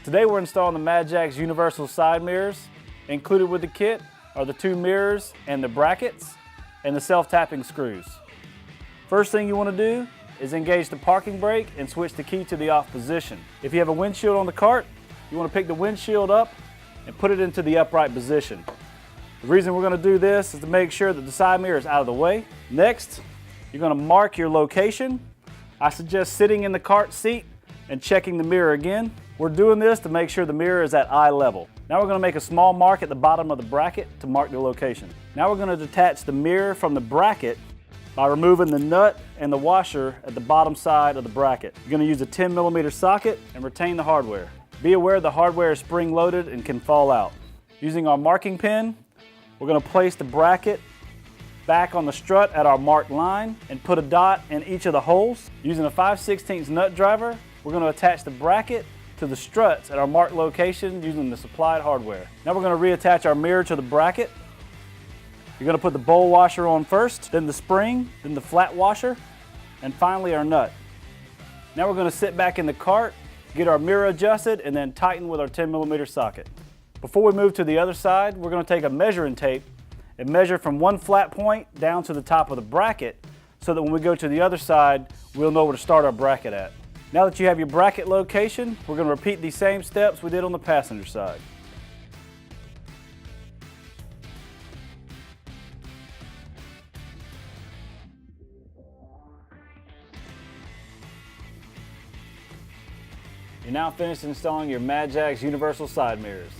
Today we're installing the Madjax universal side mirrors. Included with the kit are the 2 mirrors and the brackets and the self-tapping screws. First thing you want to do is engage the parking brake and switch the key to the off position. If you have a windshield on the cart, you want to pick the windshield up and put it into the upright position. The reason we're going to do this is to make sure that the side mirror is out of the way. Next, you're going to mark your location. I suggest sitting in the cart seat and checking the mirror again. We're doing this to make sure the mirror is at eye level. Now we're going to make a small mark at the bottom of the bracket to mark the location. Now we're going to detach the mirror from the bracket by removing the nut and the washer at the bottom side of the bracket. You're going to use a 10mm socket and retain the hardware. Be aware the hardware is spring loaded and can fall out. Using our marking pin, we're going to place the bracket back on the strut at our marked line and put a dot in each of the holes. Using a 5/16 nut driver, we're going to attach the bracket to the struts at our marked location using the supplied hardware. Now we're going to reattach our mirror to the bracket. You're going to put the bowl washer on first, then the spring, then the flat washer, and finally our nut. Now we're going to sit back in the cart, get our mirror adjusted, and then tighten with our 10mm socket. Before we move to the other side, we're going to take a measuring tape and measure from one flat point down to the top of the bracket so that when we go to the other side, we'll know where to start our bracket at. Now that you have your bracket location, we're going to repeat these same steps we did on the passenger side. You're now finished installing your Madjax universal side mirrors.